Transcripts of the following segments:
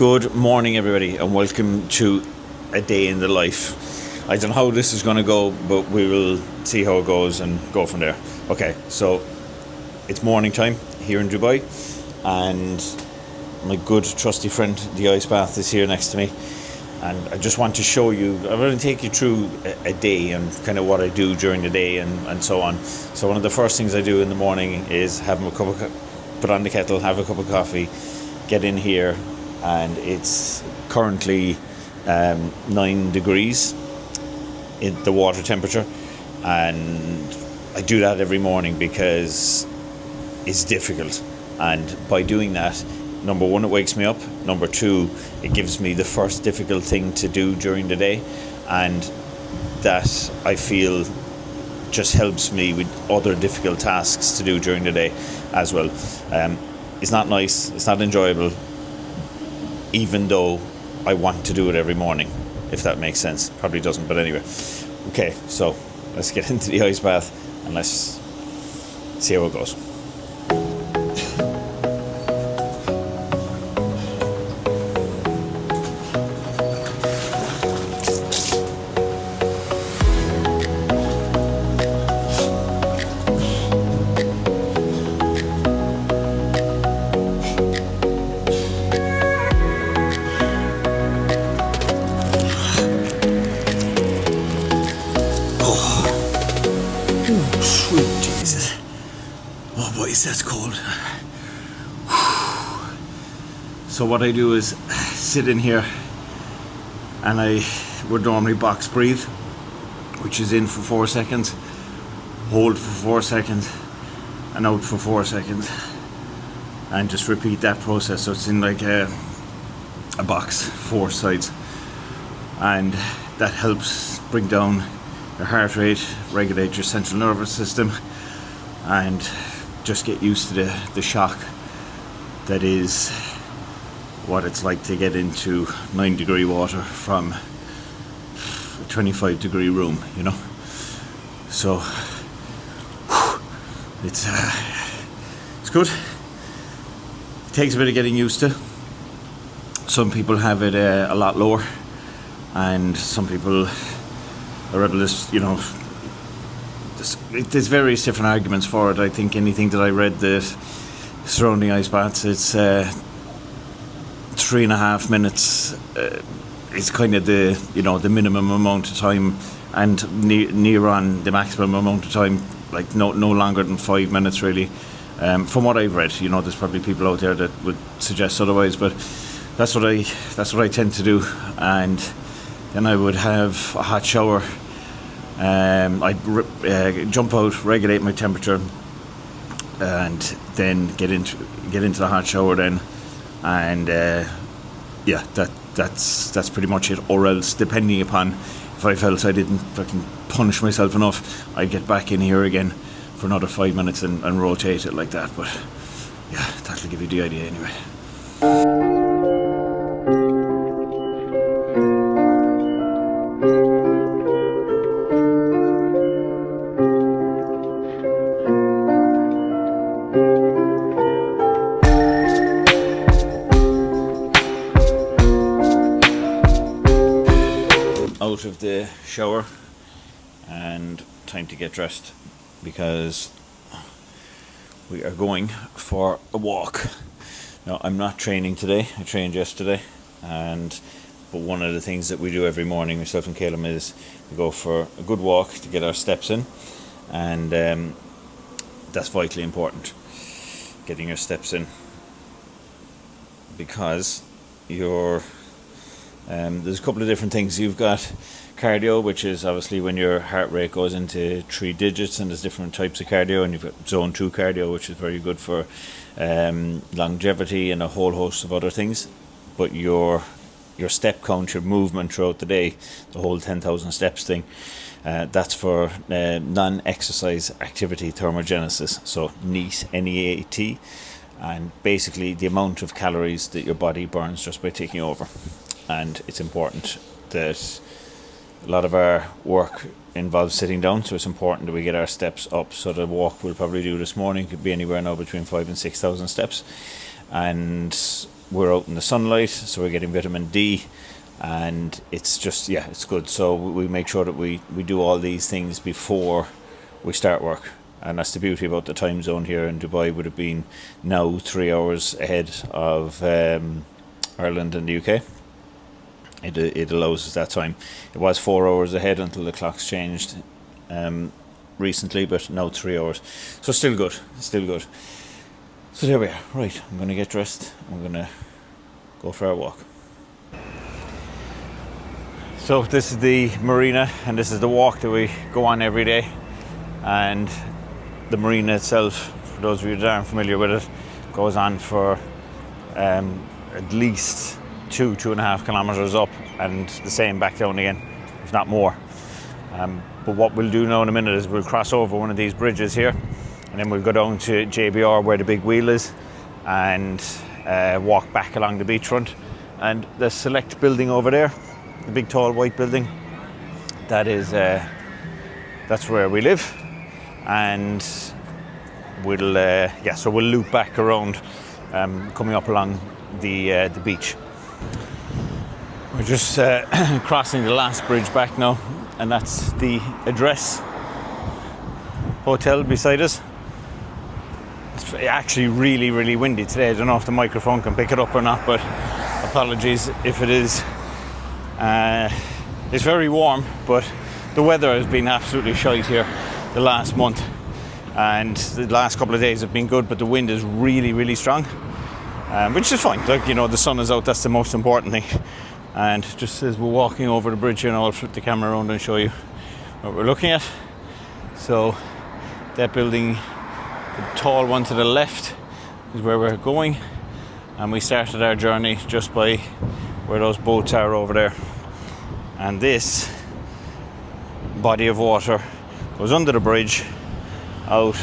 Good morning, everybody, and welcome to a day in the life. I don't know how this is going to go, but we will see how it goes and go from there. Okay, so it's morning time here in Dubai, and my good trusty friend, the ice bath, is here next to me. And I just want to show you, I'm going to take you through a day and kind of what I do during the day and so on. So one of the first things I do in the morning is put on the kettle, have a cup of coffee, get in here, and it's currently 9 degrees in the water temperature, and I do that every morning because it's difficult, and by doing that, number one, it wakes me up. Number two, it gives me the first difficult thing to do during the day, and that I feel just helps me with other difficult tasks to do during the day as well. It's not nice, it's not enjoyable, even though I want to do it every morning, if that makes sense. Probably doesn't, but anyway. Okay, so let's get into the ice bath and let's see how it goes. Sweet Jesus. Oh boys, that's cold. So what I do is sit in here, and I would normally box breathe, which is in for 4 seconds, hold for 4 seconds, and out for 4 seconds, and just repeat that process. So it's in like a box, 4 sides, and that helps bring down your heart rate, regulate your central nervous system, and just get used to the shock that is what it's like to get into 9-degree water from a 25-degree room, you know. So it's good. It takes a bit of getting used to. Some people have it a lot lower, and some people are able to, you know, there's various different arguments for it. I think anything that I read that surrounding ice baths, it's 3.5 minutes is kind of the, you know, the minimum amount of time, and near on the maximum amount of time, like no longer than 5 minutes really. From what I've read, you know, there's probably people out there that would suggest otherwise, but that's what I tend to do. And then I would have a hot shower. I'd jump out, regulate my temperature, and then get into the hot shower then. And yeah, that's pretty much it. Or else, depending upon if I felt I didn't fucking punish myself enough, I'd get back in here again for another 5 minutes and rotate it like that. But yeah, that'll give you the idea anyway. Out of the shower and time to get dressed, because we are going for a walk. Now, I'm not training today. I trained yesterday, but one of the things that we do every morning, myself and Caleb, is we go for a good walk to get our steps in, and that's vitally important, getting your steps in, because there's a couple of different things. You've got cardio, which is obviously when your heart rate goes into 3 digits, and there's different types of cardio, and you've got zone 2 cardio, which is very good for longevity and a whole host of other things. But your step count, your movement throughout the day, the whole 10,000 steps thing, that's for non-exercise activity thermogenesis, so NEAT, N-E-A-T, and basically the amount of calories that your body burns just by taking over. And it's important that a lot of our work involves sitting down, so it's important that we get our steps up. So the walk we'll probably do this morning could be anywhere now between 5,000 and 6,000 steps, and we're out in the sunlight, so we're getting vitamin D, and it's just, yeah, it's good. So we make sure that we do all these things before we start work. And that's the beauty about the time zone here in Dubai. Would have been now 3 hours ahead of Ireland and the UK. It allows us that time. It was 4 hours ahead until the clocks changed recently, but now 3 hours. So still good. So there we are. Right, I'm going to get dressed. I'm going to go for our walk. So this is the marina, and this is the walk that we go on every day. And the marina itself, for those of you that aren't familiar with it, goes on for at least 2.5 kilometers up and the same back down again, if not more. But what we'll do now in a minute is we'll cross over one of these bridges here, and then we'll go down to JBR where the big wheel is, and walk back along the beachfront. And the Select building over there, the big tall white building, that's where we live. And so we'll loop back around, coming up along the beach. We're just crossing the last bridge back now, and that's the Address Hotel beside us. It's actually really, really windy today. I don't know if the microphone can pick it up or not, but apologies if it is. It's very warm, but the weather has been absolutely shite here the last month, and the last couple of days have been good, but the wind is really, really strong, which is fine. Like, you know, the sun is out, that's the most important thing. And just as we're walking over the bridge here now, I'll flip the camera around and show you what we're looking at. So that building, the tall one to the left, is where we're going, and we started our journey just by where those boats are over there. And this body of water goes under the bridge, out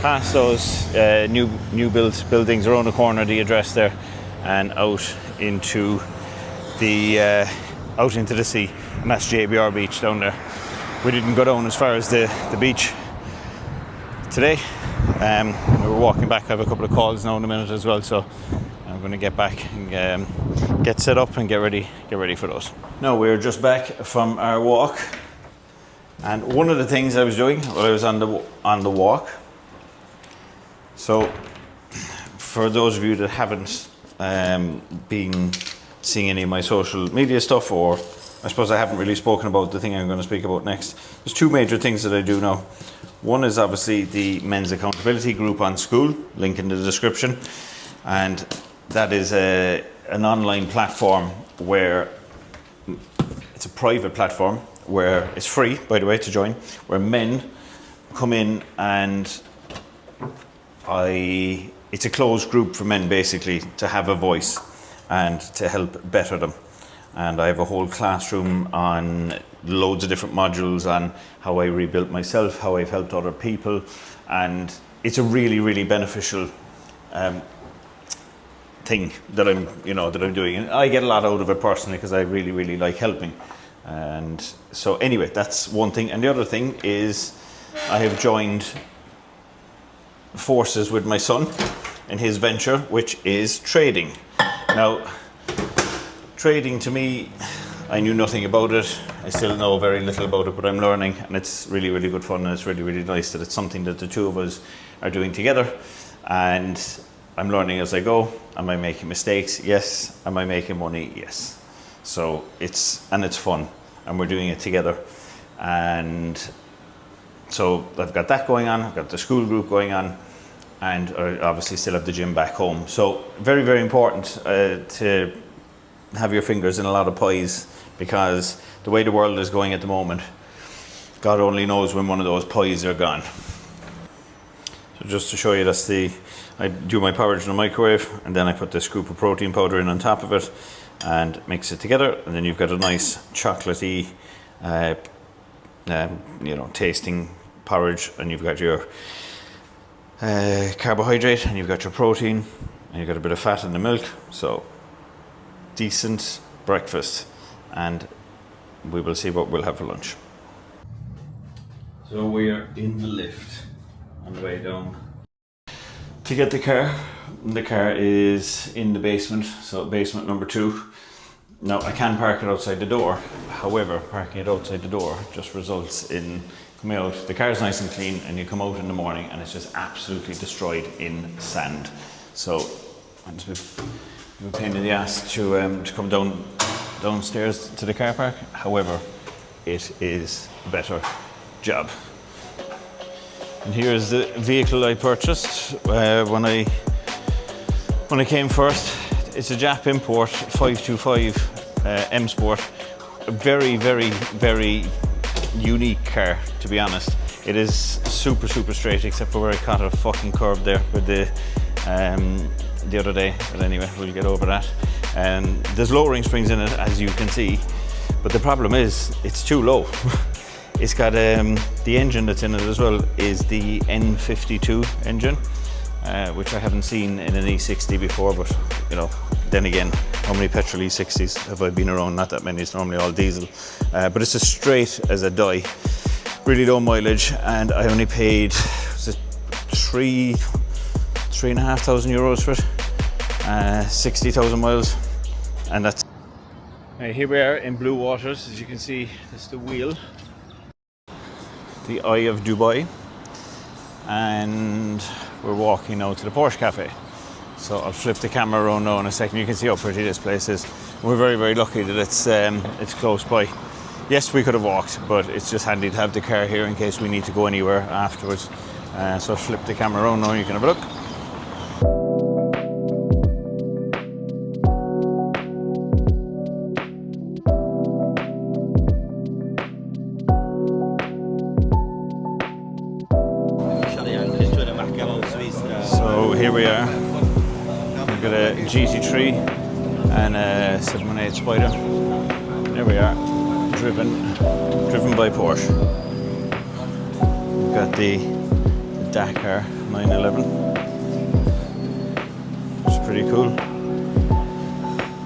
past those new built buildings around the corner of the Address there, and out into the sea, and that's JBR Beach down there. We didn't go down as far as the beach today. We were walking back. I have a couple of calls now in a minute as well, so I'm going to get back and get set up and get ready for those. Now we're just back from our walk, and one of the things I was doing while I was on the walk. So for those of you that haven't been seeing any of my social media stuff, or I suppose I haven't really spoken about the thing I'm going to speak about next, there's two major things that I do now. One is obviously the men's accountability group on School, link in the description, and that is an online platform where it's a private platform where it's free, by the way, to join, where men come in, and it's a closed group for men basically to have a voice and to help better them. And I have a whole classroom on loads of different modules on how I rebuilt myself, how I've helped other people, and it's a really, really beneficial thing that I'm doing. And I get a lot out of it personally because I really, really like helping. And so anyway, that's one thing. And the other thing is I have joined forces with my son in his venture, which is trading. Now, trading to me, I knew nothing about it. I still know very little about it, but I'm learning, and it's really, really good fun, and it's really, really nice that it's something that the two of us are doing together. And I'm learning as I go. Am I making mistakes? Yes. Am I making money? Yes. So it's fun, and we're doing it together. And so I've got that going on. I've got the school group going on, and I obviously still have the gym back home. So very, very important to have your fingers in a lot of pies, because the way the world is going at the moment, God only knows when one of those pies are gone. So just to show you, I do my porridge in the microwave, and then I put this scoop of protein powder in on top of it and mix it together, and then you've got a nice chocolatey tasting porridge, and you've got your carbohydrate, and you've got your protein, and you've got a bit of fat in the milk. So decent breakfast, and we will see what we'll have for lunch. So we are in the lift on the way down to get the car The car is in the basement, so basement number 2. Now I can park it outside the door, however parking it outside the door just results in coming out, the car's nice and clean, and you come out in the morning and it's just absolutely destroyed in sand. So it's a pain in the ass to come downstairs to the car park. However, it is a better job. And here's the vehicle I purchased when I came first. It's a Jap import 525 M Sport. A very, very, very unique car, to be honest. It is super straight, except for where I caught a fucking curb there with the other day. But anyway, we'll get over that. There's lowering springs in it, as you can see, but the problem is it's too low. It's got the engine that's in it as well is the N52 engine, which I haven't seen in an E60 before, but you know, then again, how many petrol E60s have I been around? Not that many, it's normally all diesel. But it's as straight as a die, really low mileage, and I only paid, was it €3,500 for it, 60,000 miles, and that's... Here we are in blue waters. As you can see, this is the wheel, the Eye of Dubai, and we're walking now to the Porsche Café. So I'll flip the camera around now in a second. You can see how pretty this place is. We're very, very lucky that it's close by. Yes, we could have walked, but it's just handy to have the car here in case we need to go anywhere afterwards. So I'll flip the camera around now and you can have a look. So here we are. We've got a GT3 and a 718 Spider. There we are, driven by Porsche. We've got the Dakar 911, which is pretty cool.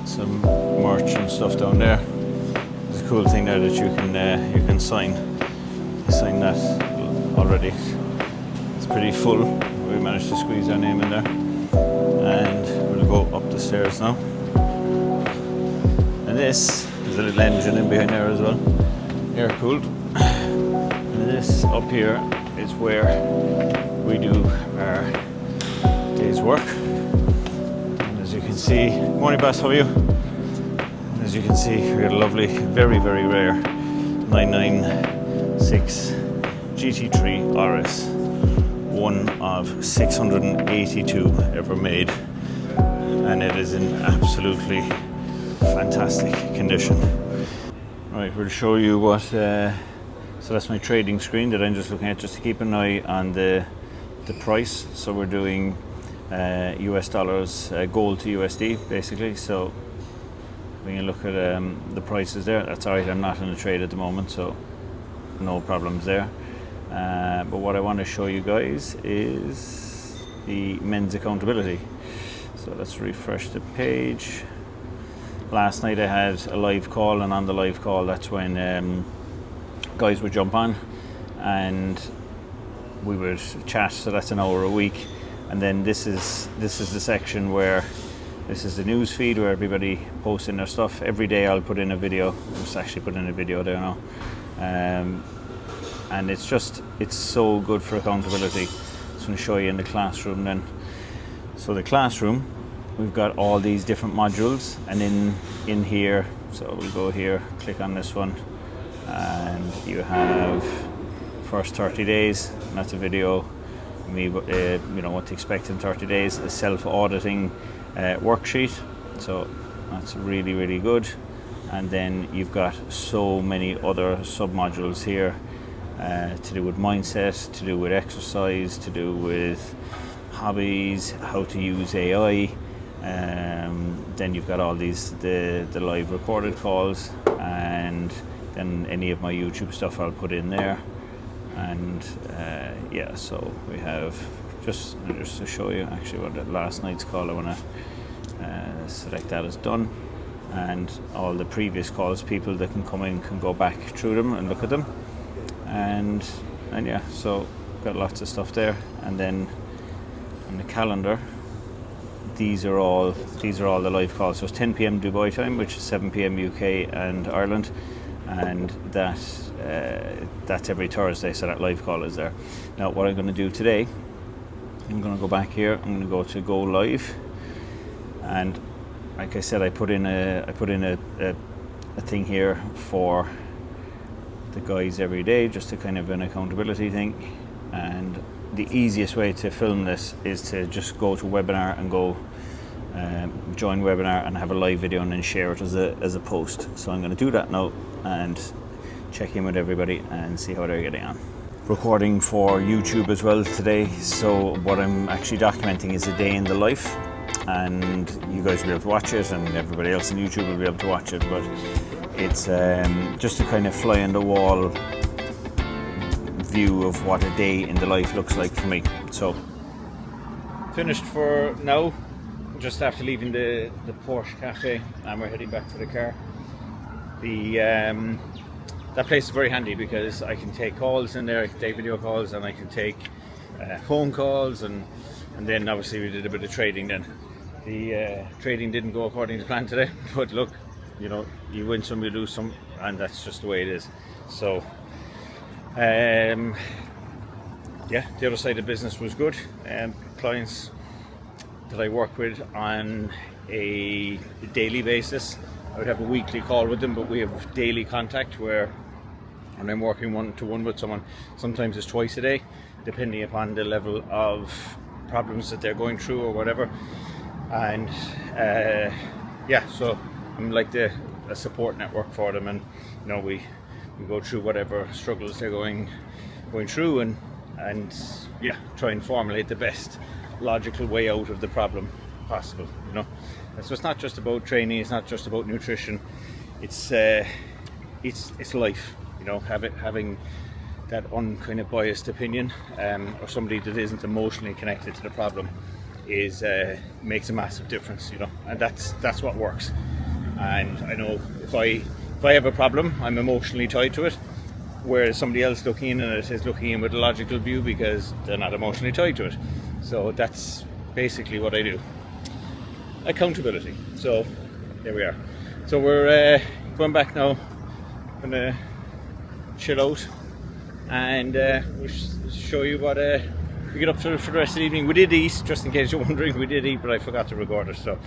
Some merch and stuff down there. There's a cool thing there that you can sign that already. It's pretty full. We managed to squeeze our name in there, and we'll go up the stairs now. And there's a little engine in behind there as well, air cooled. And this up here is where we do our day's work. And as you can see, morning boss, how are you? As you can see, we got a lovely, very, very rare 996 GT3 RS. One of 682 ever made, and it is in absolutely fantastic condition. Right, we'll show you what, so that's my trading screen that I'm just looking at, just to keep an eye on the price. So we're doing US dollars, gold to USD basically. So when you look at the prices there, that's alright. I'm not in a trade at the moment, so no problems there. But what I want to show you guys is the men's accountability. So let's refresh the page. Last night I had a live call, and on the live call, that's when guys would jump on and we would chat. So that's an hour a week, and then this is the section where this is the news feed where everybody posts in their stuff. Every day I'll put in a video. I'm just actually putting in a video there now. And it's so good for accountability. Just going to show you in the classroom then. So the classroom, we've got all these different modules, and in here, so we'll go here, click on this one, and you have first 30 days, and that's a video, you know what to expect in 30 days, a self-auditing worksheet, so that's really, really good. And then you've got so many other sub-modules here, to do with mindset, to do with exercise, to do with hobbies, how to use AI. Then you've got all these, the live recorded calls, and then any of my YouTube stuff I'll put in there. And yeah, so we have, just to show you actually what last night's call, I want to select that as done. And all the previous calls, people that can come in can go back through them and look at them. And yeah, so got lots of stuff there. And then on the calendar, these are all the live calls. So it's 10 p.m. Dubai time, which is 7 p.m. UK and Ireland, and that's every Thursday. So that live call is there. Now, what I'm going to do today, I'm going to go back here. I'm going to go to go live, and like I said, I put in a thing here for the guys every day, just a kind of an accountability thing. And the easiest way to film this is to just go to webinar and go join webinar and have a live video and then share it as a post. So I'm going to do that now and check in with everybody and see how they're getting on. Recording for YouTube as well today, so what I'm actually documenting is a day in the life, and you guys will be able to watch it and everybody else on YouTube will be able to watch it, but it's just a kind of fly on the wall view of what a day in the life looks like for me. So finished for now, just after leaving the Porsche Café, and we're heading back to the car. That place is very handy because I can take calls in there, I can take video calls, and I can take phone calls, and then obviously we did a bit of trading then. The trading didn't go according to plan today, but look, you know, you win some, you lose some, and that's just the way it is. So yeah, the other side of business was good. Clients that I work with on a daily basis, I would have a weekly call with them, but we have daily contact where when I'm working one-to-one with someone, sometimes it's twice a day, depending upon the level of problems that they're going through or whatever. And yeah, so I'm like a support network for them, and you know, we go through whatever struggles they're going through, and yeah, try and formulate the best logical way out of the problem possible, you know. And so it's not just about training, it's not just about nutrition, it's life, you know. Having that kind of biased opinion, or somebody that isn't emotionally connected to the problem makes a massive difference, you know. And that's what works. And I know if I have a problem, I'm emotionally tied to it, whereas somebody else looking in on it is looking in with a logical view because they're not emotionally tied to it. So that's basically what I do. Accountability. So there we are. So we're going back now. I'm gonna chill out, and we'll show you what we get up to for the rest of the evening. We did eat, just in case you're wondering, we did eat, but I forgot to record it. So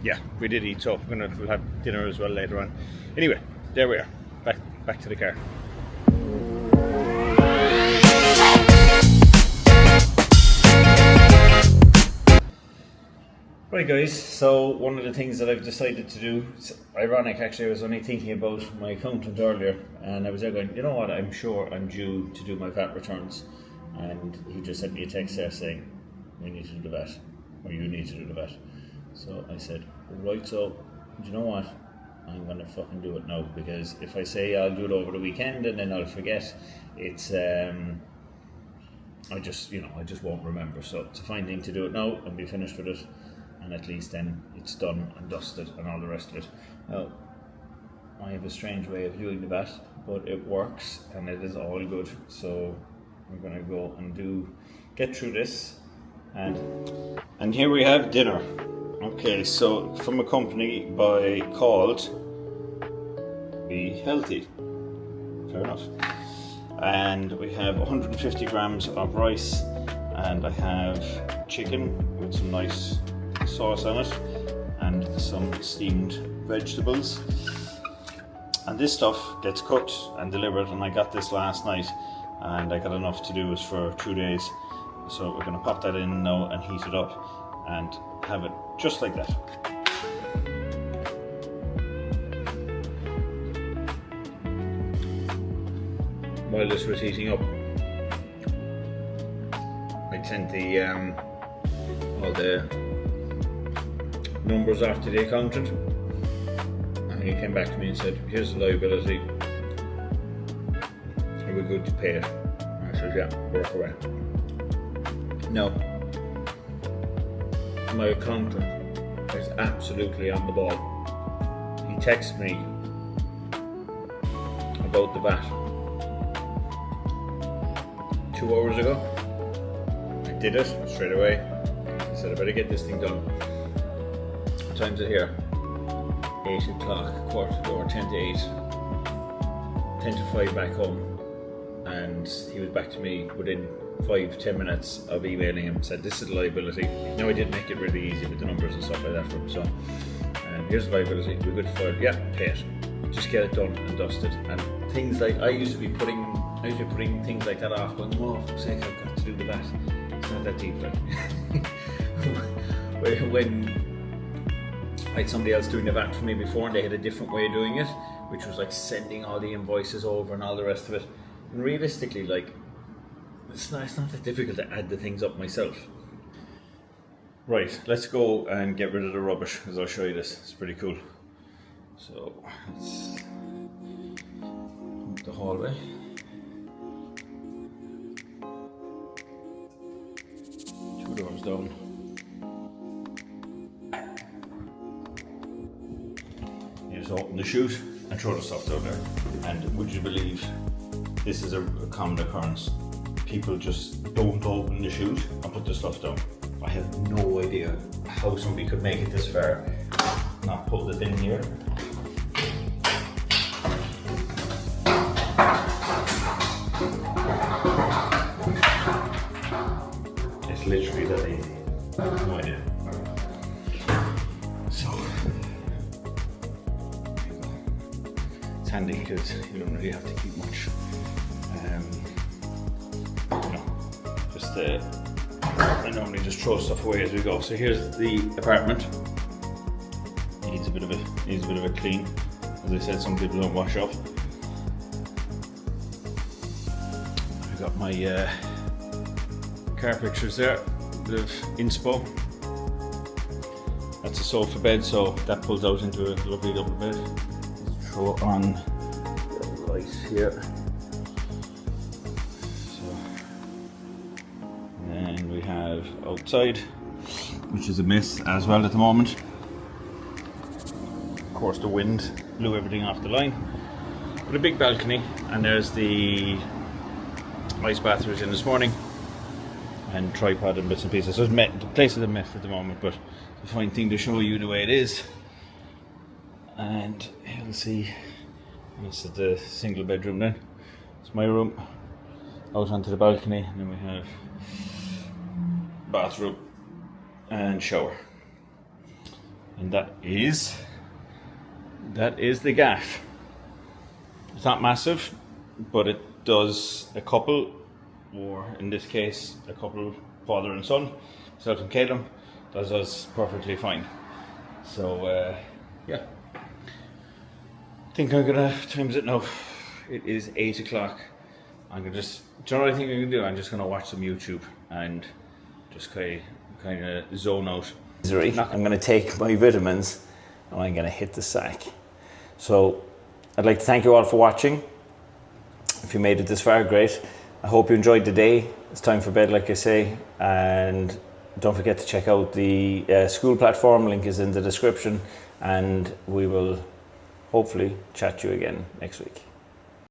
yeah, we did eat, so we'll have dinner as well later on. Anyway, there we are, back to the car. Right guys, so one of the things that I've decided to do, it's ironic actually, I was only thinking about my accountant earlier, and I was there going, you know what, I'm sure I'm due to do my VAT returns, and he just sent me a text there saying, we need to do the VAT, or you need to do the VAT. So I said, right, so, do you know what, I'm going to fucking do it now, because if I say I'll do it over the weekend and then I'll forget, it's, I just won't remember. So it's a fine thing to do it now and be finished with it, and at least then it's done and dusted and all the rest of it. Now, I have a strange way of doing the VAT, but it works and it is all good. So we're going to go and get through this, and here we have dinner. Okay, so from a company called Be Healthy. Fair enough. And we have 150 grams of rice, and I have chicken with some nice sauce on it, and some steamed vegetables. And this stuff gets cooked and delivered, and I got this last night, and I got enough to do it for 2 days. So we're going to pop that in now and heat it up and have it just like that. While this was heating up, I sent all the numbers after the accountant, and he came back to me and said, here's the liability, are we good to pay it? And I said, yeah, work away. No, my accountant is absolutely on the ball. He texted me about the VAT 2 hours ago. I did it straight away. He said I better get this thing done. What time's it here? 8 o'clock, quarter to, or 10 to 8. 10 to 5 back home. And he was back to me within 5-10 minutes of emailing him, said this is the liability. Now I did make it really easy with the numbers and stuff like that for him, so here's the liability, we're good for it, yeah, pay it. Just get it done and dusted. And things like, I used to be putting things like that off, going, oh, for sake, I've got to do the VAT. It's not that deep, like. When I had somebody else doing the VAT for me before and they had a different way of doing it, which was like sending all the invoices over and all the rest of it. And realistically, like, it's not that difficult to add the things up myself. Right, let's go and get rid of the rubbish, as I'll show you this. It's pretty cool. So, let's the hallway. 2 doors down. You just open the chute and throw the stuff down there. And would you believe this is a common occurrence? People just don't open the chute and put the stuff down. I have no idea how somebody could make it this far, not pull it in here. It's literally that easy. No idea. So it's handy because you don't really have to keep much. I normally just throw stuff away as we go. So here's the apartment. Needs a bit of a clean. As I said, some people don't wash up. I've got my car pictures there, a bit of inspo. That's a sofa bed, so that pulls out into a lovely double bed. Let's throw on the light here. And we have outside, which is a mess as well at the moment. Of course, the wind blew everything off the line. But a big balcony, and there's the ice bath we was in this morning, and tripod and bits and pieces. So the place is a mess at the moment, but it's a fine thing to show you the way it is. And you'll see, this is the single bedroom then. It's my room, out onto the balcony, and then we have bathroom and shower, and that is the gaff. It's not massive, but it does a couple, or in this case a couple, father and son, myself and Caleb, does us perfectly fine. So yeah, I think I'm gonna times it now. It is 8 o'clock. I'm gonna just, do you know what I think I'm gonna do? I'm just gonna watch some YouTube and just kind of zone out. I'm going to take my vitamins and I'm going to hit the sack. So I'd like to thank you all for watching. If you made it this far, great. I hope you enjoyed the day. It's time for bed, like I say, and don't forget to check out the school platform. Link is in the description, and we will hopefully chat to you again next week.